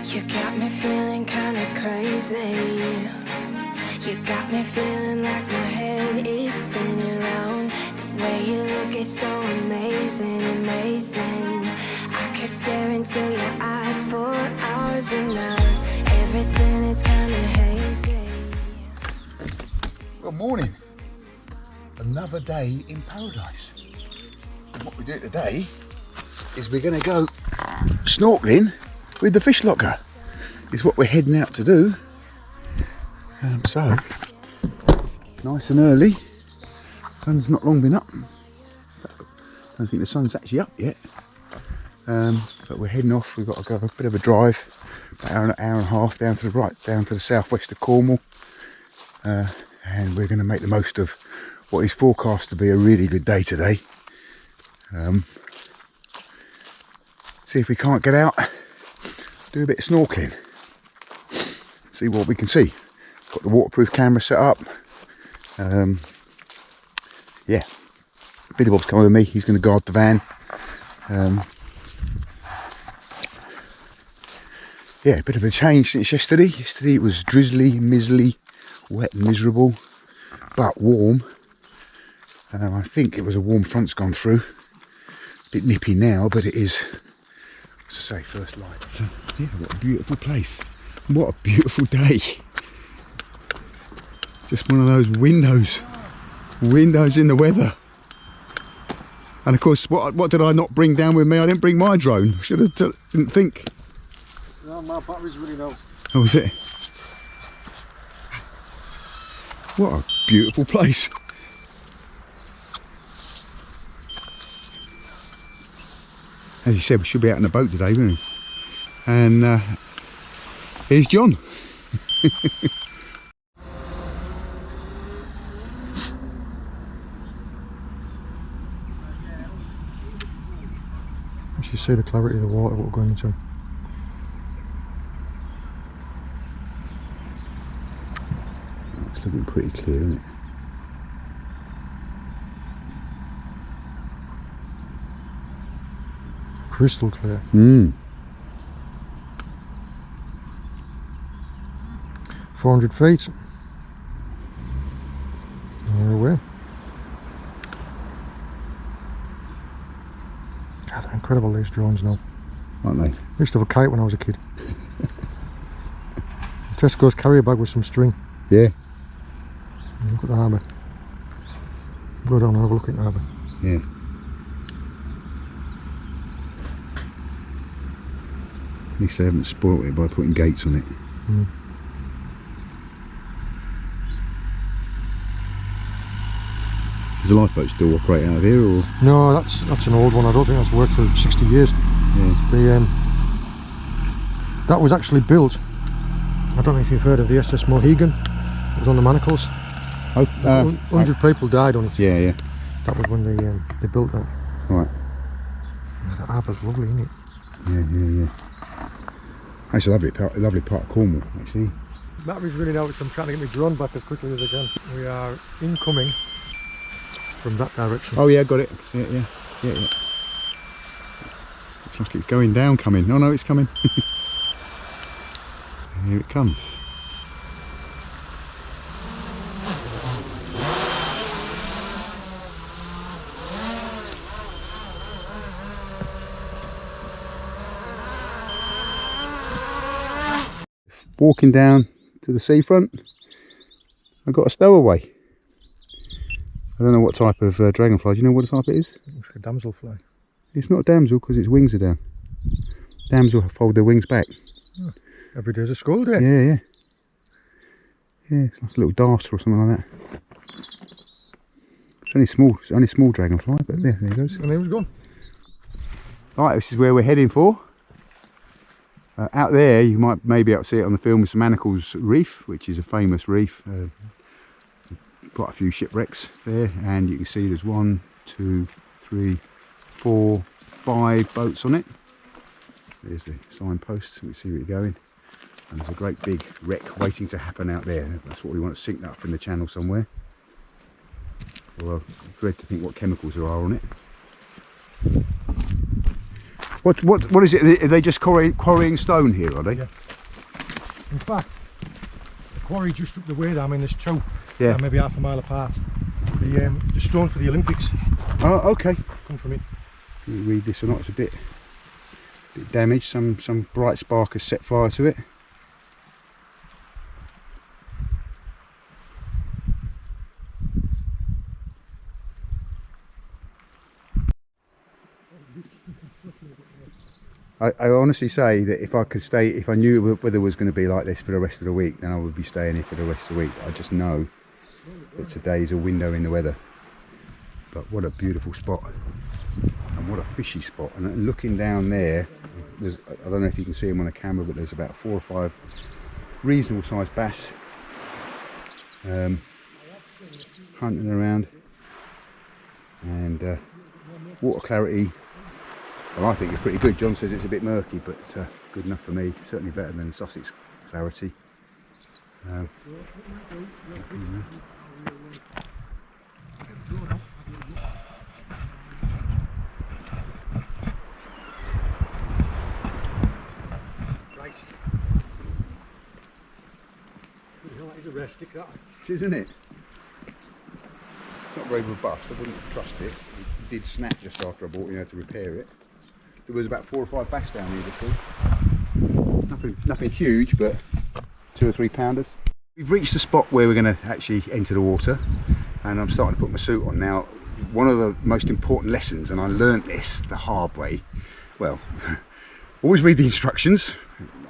You got me feeling kinda crazy. You got me feeling like my head is spinning round. The way you look is so amazing, amazing. I could stare into your eyes for hours and hours. Everything is kinda hazy. Good morning. Another day in paradise. And what we do today is we're going to go snorkeling with the Fishlocker. Is what we're heading out to do. So nice and early. Sun's not long been up. I don't think the sun's actually up yet. But we're heading off. We've got to go a bit of a drive, about an hour and a half down to the right, down to the southwest of Cornwall. And we're going to make the most of what is forecast to be a really good day today. See if we can't get out, do a bit of snorkeling, see what we can see. Got the waterproof camera set up. Yeah, Billy Bob's coming with me, he's going to guard the van. Yeah, a bit of a change since yesterday. Yesterday it was drizzly, mizzly, wet and miserable, but warm. I think it was a warm front's gone through. A bit nippy now, but it is, as I say, first light. So yeah, what a beautiful place. What a beautiful day. Just one of those windows in the weather. And of course, what did I not bring down with me? I didn't bring my drone. Should have, didn't think. No, my battery's running out. Oh, was it? What a beautiful place. As you said, we should be out on a boat today, won't we? And here's John. You should see the clarity of the water what we're going into. It's looking pretty clear, isn't it? Crystal clear. 400 feet. We're away. God, they're incredible, these drones now. Aren't they? I used to have a kite when I was a kid. Tesco's carrier bag with some string. Yeah. And look at the harbour. Go down and have a look at the harbour. Yeah. At least they haven't spoilt it by putting gates on it. Does the lifeboat still operate out of here, or? No, that's an old one. I don't think that's worked for 60 years. Yeah. That was actually built. I don't know if you've heard of the SS Mohegan. It was on the Manacles. 100 people died on it. Yeah, yeah. That was when they built that. Right. The harbour's lovely, isn't it? Yeah. That's a lovely part of Cornwall, actually. Battery's running out, so I'm trying to get my drone back as quickly as I can. We are incoming from that direction. Oh yeah, got it. See it, yeah. Looks like it's going down, coming. Oh no, it's coming. Here it comes. Walking down to the seafront, I got a stowaway. I don't know what type of dragonfly. Do you know what type it is? It's a damselfly. It's not a damsel because its wings are down. Damsel fold their wings back. Oh, every day's a school day. Yeah. Yeah, it's like a little darter or something like that. It's only small dragonfly, but there he goes. And he was gone. Right, this is where we're heading for. Out there, you might maybe able to see it on the film, with Manacles Reef, which is a famous reef. Quite a few shipwrecks there, and you can see there's 1, 2, 3, 4, 5 boats on it. There's the signpost, so we can see where you're going. And there's a great big wreck waiting to happen out there. That's what we want to sink that up in the channel somewhere. Well, I dread to think what chemicals there are on it. What is it? Are they just quarrying stone here, are they? Yeah. In fact, the quarry just up the way there, I mean there's two, Yeah. maybe half a mile apart. The stone for the Olympics Oh, okay. come from it. Can you read this or not? It's a bit damaged. Some bright spark has set fire to it. I honestly say that if I could stay, if I knew the weather was going to be like this for the rest of the week, then I would be staying here for the rest of the week. I just know that today's a window in the weather. But what a beautiful spot, and what a fishy spot. And looking down there, I don't know if you can see them on the camera, but there's about 4 or 5 reasonable sized bass hunting around, and water clarity, well, I think it's pretty good. John says it's a bit murky, but good enough for me. Certainly better than Sussex clarity. Right. That is a rare stick, that. It is, isn't it? It's not very robust. I wouldn't trust it. It did snap just after I bought it, had to repair it. There was about 4 or 5 bass down here this week. Nothing huge, but 2 or 3 pounders. We've reached the spot where we're going to actually enter the water, and I'm starting to put my suit on now. One of the most important lessons, and I learnt this the hard way. Well, always read the instructions.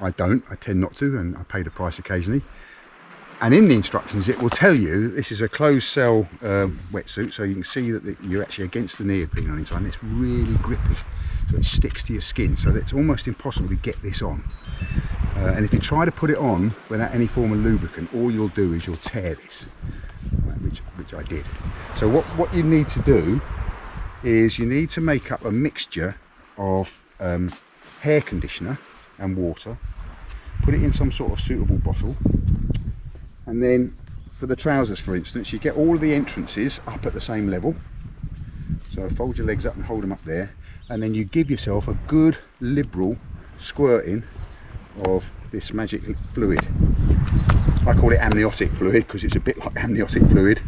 I tend not to, and I pay the price occasionally. And in the instructions it will tell you this is a closed cell wetsuit, so you can see that you're actually against the neoprene on the inside, and it's really grippy, so it sticks to your skin, so it's almost impossible to get this on. And if you try to put it on without any form of lubricant, all you'll do is you'll tear this, which I did. So what you need to do is you need to make up a mixture of hair conditioner and water, put it in some sort of suitable bottle, and then for the trousers, for instance, you get all of the entrances up at the same level. So fold your legs up and hold them up there, and then you give yourself a good liberal squirting of this magic fluid. I call it amniotic fluid because it's a bit like amniotic fluid,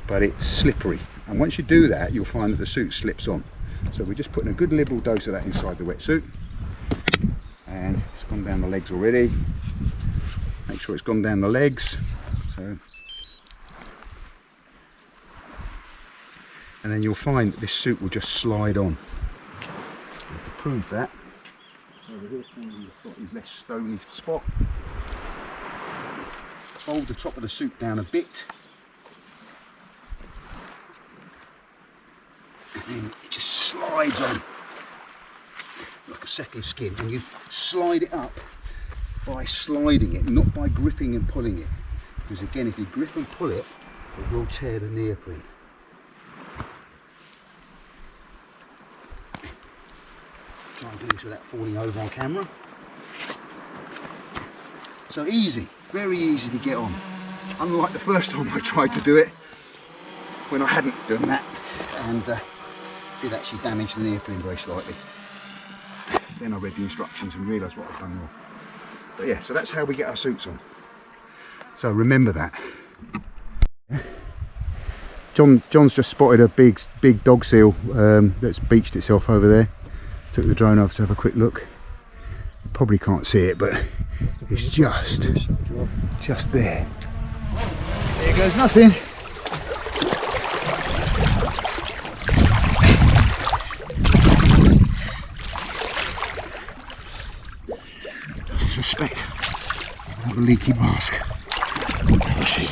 but it's slippery. And once you do that, you'll find that the suit slips on. So we're just putting a good liberal dose of that inside the wetsuit, and it's gone down the legs already. Make sure it's gone down the legs. So, and then you'll find that this suit will just slide on. And to prove that, over here, a slightly less stony spot. Fold the top of the suit down a bit, and then it just slides on like a second skin, and you slide it up by sliding it, not by gripping and pulling it, because again, if you grip and pull it, it will tear the neoprene. Try and do this without falling over on camera. So easy, very easy to get on. Unlike the first time I tried to do it, when I hadn't done that, and did actually damage the neoprene very slightly. Then I read the instructions and realised what I'd done wrong. But yeah, so that's how we get our suits on. So remember that. John's just spotted a big dog seal that's beached itself over there. Took the drone over to have a quick look. Probably can't see it, but it's just there. There goes nothing. I suspect I have a leaky mask. Let's see.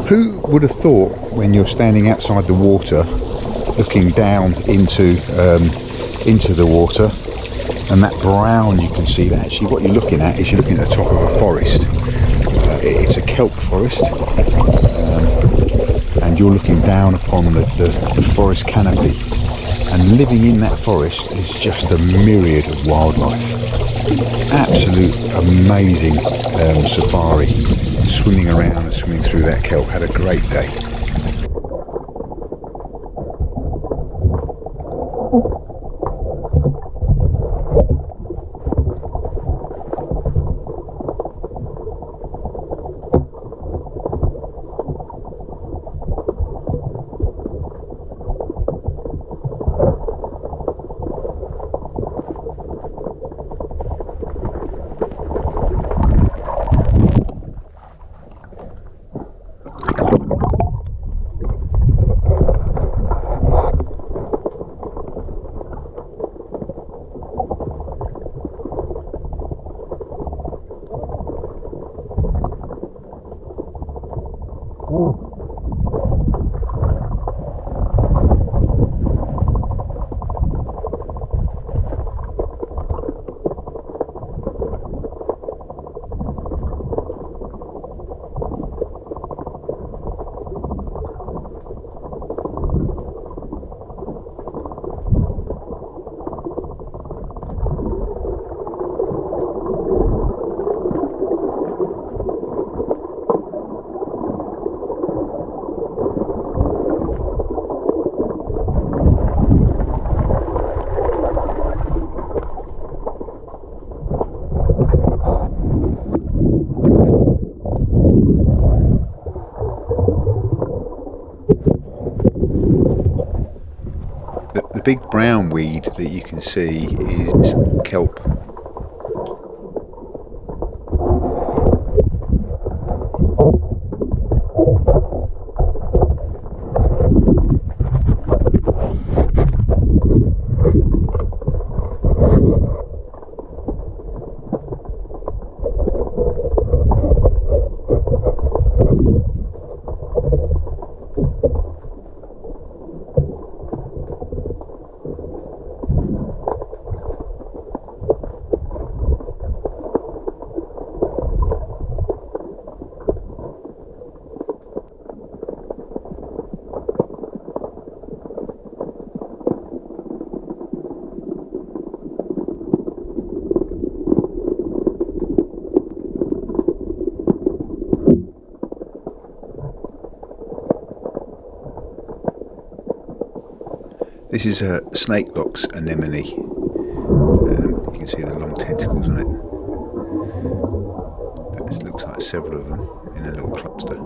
Who would have thought, when you're standing outside the water, looking down into the water, and that brown you can see, that actually what you're looking at is you're looking at the top of a forest. It's a kelp forest, and you're looking down upon the forest canopy. And living in that forest is just a myriad of wildlife. Absolute amazing safari. Swimming around and swimming through that kelp. Had a great day. The big brown weed that you can see is kelp. This is a snakelock's anemone. You can see the long tentacles on it. It looks like several of them in a little cluster.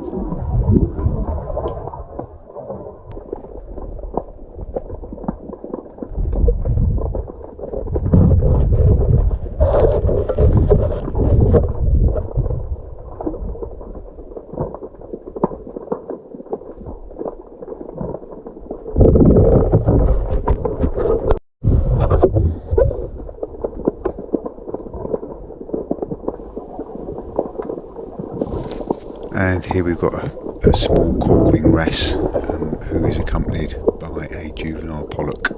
And here we've got a small corkwing wrasse who is accompanied by a juvenile pollock.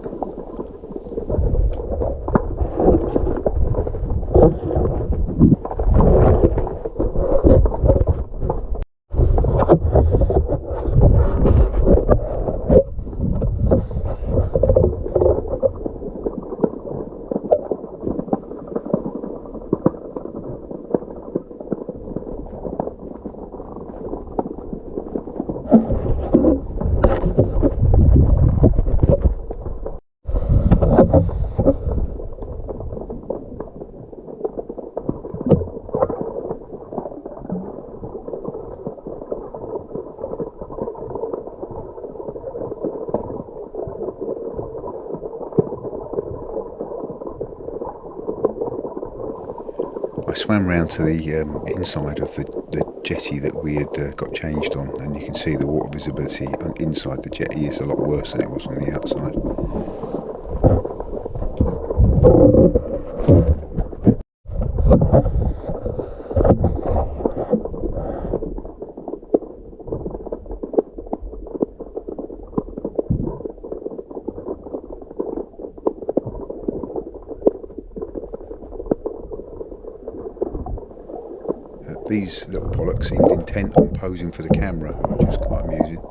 I swam round to the inside of the jetty that we had got changed on, and you can see the water visibility inside the jetty is a lot worse than it was on the outside. These little pollocks seemed intent on posing for the camera, which was quite amusing.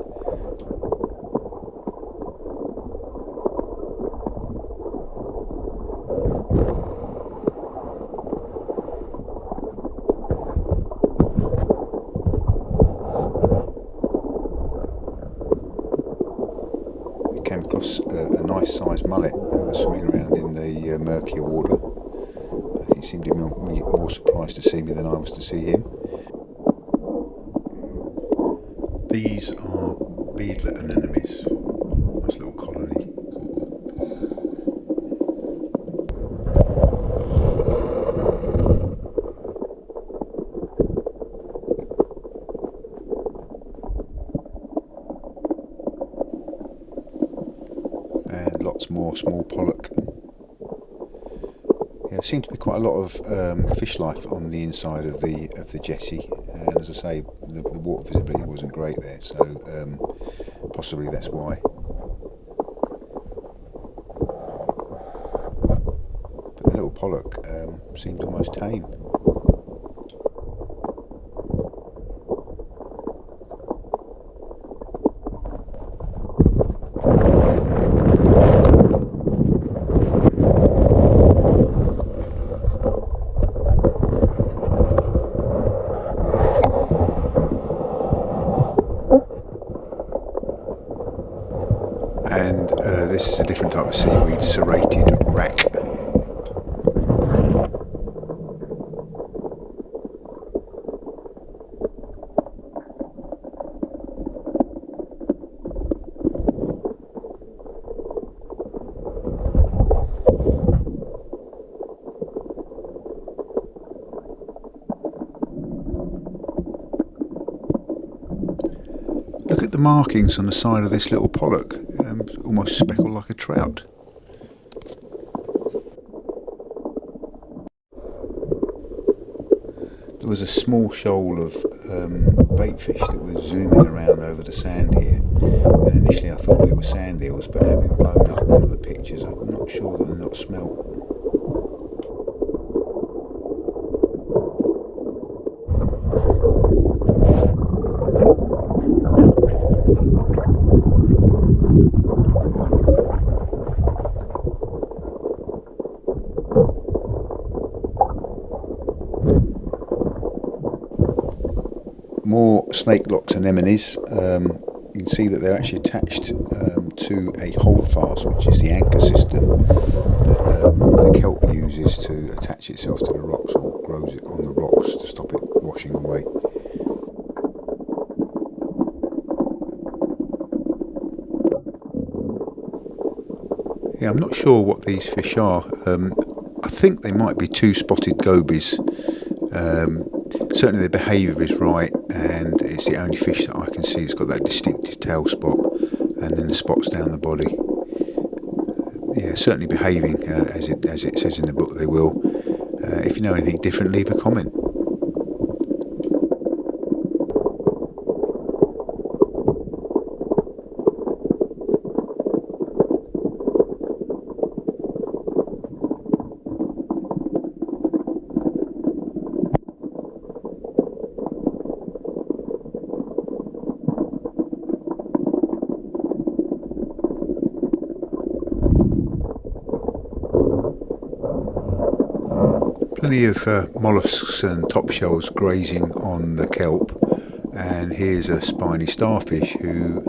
across a nice sized mullet that was swimming around in the murkier water. He seemed to be more surprised to see me than I was to see him. These are beadlet anemones. Nice little colony. And lots more small pollock. Yeah, there seemed to be quite a lot of fish life on the inside of the jetty, and as I say, the water visibility wasn't great there, so possibly that's why. But the little pollock seemed almost tame. And this is a different type of seaweed, serrated rack. Look at the markings on the side of this little pollock, almost speckled like a trout. There was a small shoal of baitfish that was zooming around over the sand here, and initially I thought they were sand eels, but having blown up one of the pictures, I'm not sure that they're not smelt. More snake-locked anemones. You can see that they're actually attached to a holdfast, which is the anchor system that the kelp uses to attach itself to the rocks, or grows it on the rocks to stop it washing away. Yeah, I'm not sure what these fish are. I think they might be two-spotted gobies. Certainly the behaviour is right, and it's the only fish that I can see that's got that distinctive tail spot and then the spots down the body. Yeah, certainly behaving as it says in the book they will. If you know anything different, leave a comment. Plenty of molluscs and top shells grazing on the kelp, and here's a spiny starfish who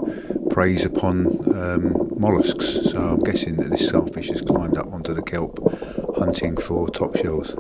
preys upon molluscs, so I'm guessing that this starfish has climbed up onto the kelp hunting for top shells.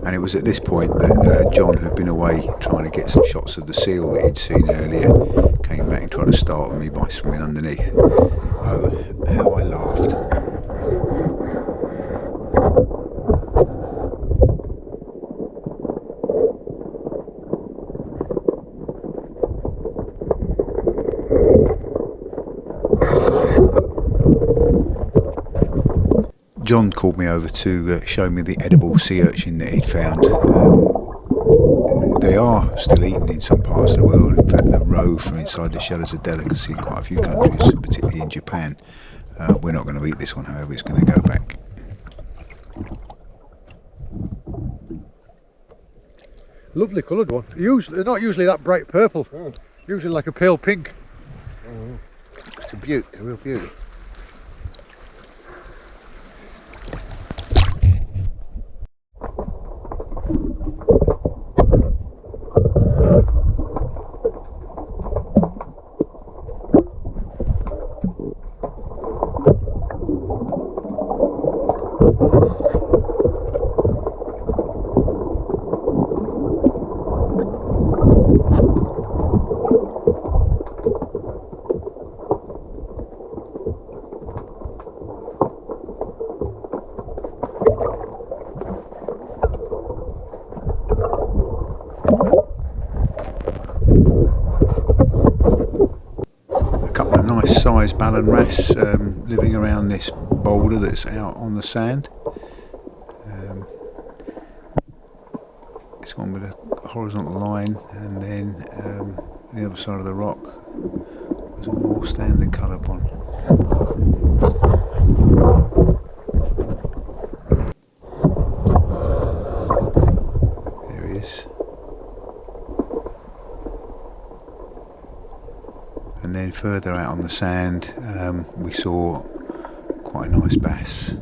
And it was at this point that John, who'd been away trying to get some shots of the seal that he'd seen earlier, came back and tried to startle me by swimming underneath. Oh, how I laughed. John called me over to show me the edible sea urchin that he'd found. They are still eaten in some parts of the world. In fact, the roe from inside the shell is a delicacy in quite a few countries, particularly in Japan. We're not going to eat this one, however, it's going to go back. Lovely coloured one. Usually, they're not usually that bright purple. Usually like a pale pink. It's a beaut, a real beauty. Nice sized ballan wrasse living around this boulder that's out on the sand. It's one with a horizontal line, and then the other side of the rock was a more standard coloured one. There he is. And then further out on the sand we saw quite a nice bass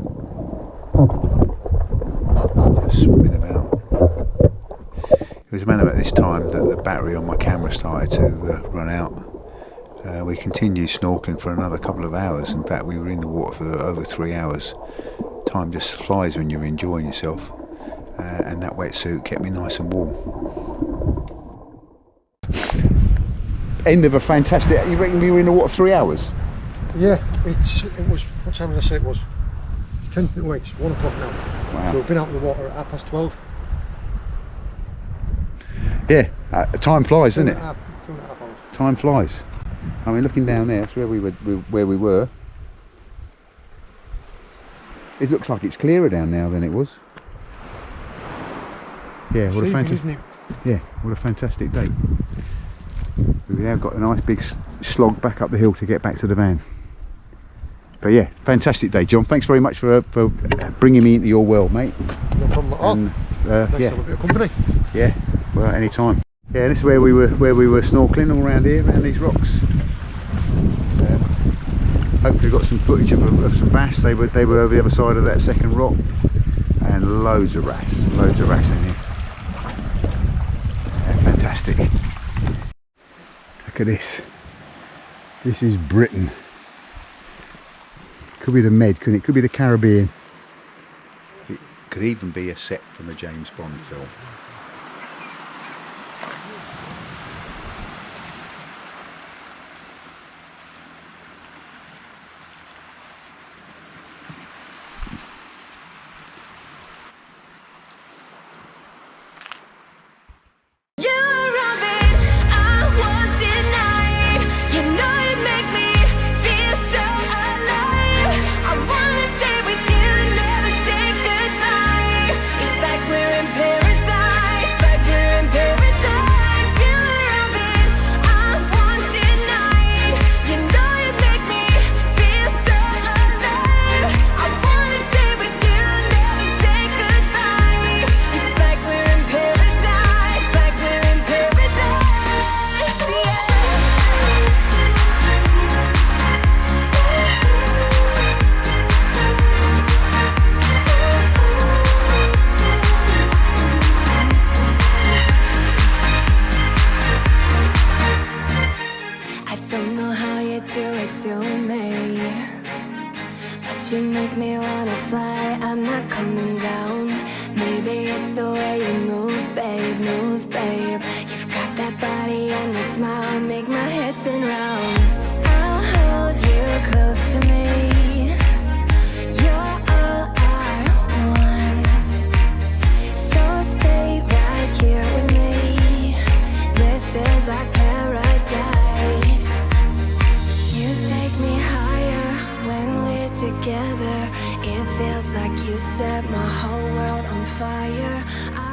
just swimming about. It was around about this time that the battery on my camera started to run out. We continued snorkeling for another couple of hours. In fact, we were in the water for over 3 hours. Time just flies when you're enjoying yourself, and that wetsuit kept me nice and warm. End of a fantastic. You reckon we were in the water 3 hours? Yeah, it was. What time did I say it was? It's 10. Wait, it's 1 o'clock now. Wow. So we've been out in the water at 12:30. Yeah, time flies, doesn't it? 2.5 hours. Time flies. I mean, looking down there, that's where we were. It looks like it's clearer down now than it was. Yeah, what a fantastic. Yeah, what a fantastic day. We've now got a nice big slog back up the hill to get back to the van. But yeah, fantastic day, John. Thanks very much for bringing me into your world, mate. No problem at all. And, nice to have a bit of company. Yeah, well, any time. Yeah, this is where we were snorkeling, all around here, around these rocks. Hopefully got some footage of some bass. They were over the other side of that second rock, and loads of wrasse in here. Yeah, fantastic. Look at this. This is Britain. Could be the Med, couldn't it? Could be the Caribbean. It could even be a set from a James Bond film. You make me wanna fly, I'm not coming down. Maybe it's the way you move, babe, move, babe. You've got that body and that smile, make my head spin round. I'll hold you close to me. You're all I want. So stay right here with me. This feels like paradise. You take me higher when we're together. together. It feels like you set my whole world on fire.